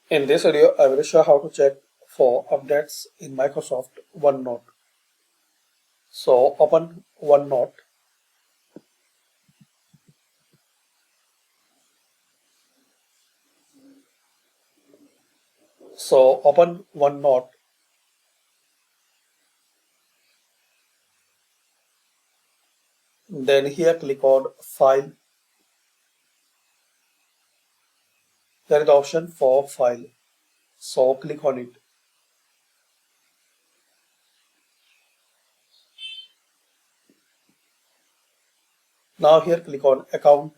In this video, I will show how to check for updates in Microsoft OneNote. So open OneNote. So open OneNote. Then here click on File. There is the option for File. So click on it. Now here click on Account.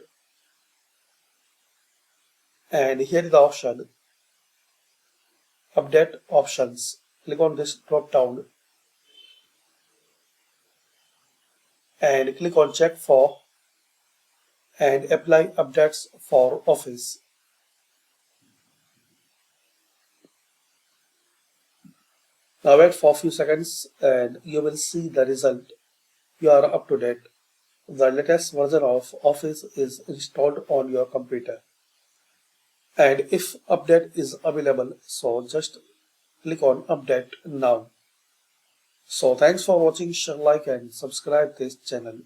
And here is the option Update Options. Click on this drop down and click on Check for and apply updates for Office. Now wait for a few seconds and you will see the result. You are up to date. The latest version of Office is installed on your computer. And if update is available, so just click on update now. So thanks for watching. Share, like and subscribe this channel.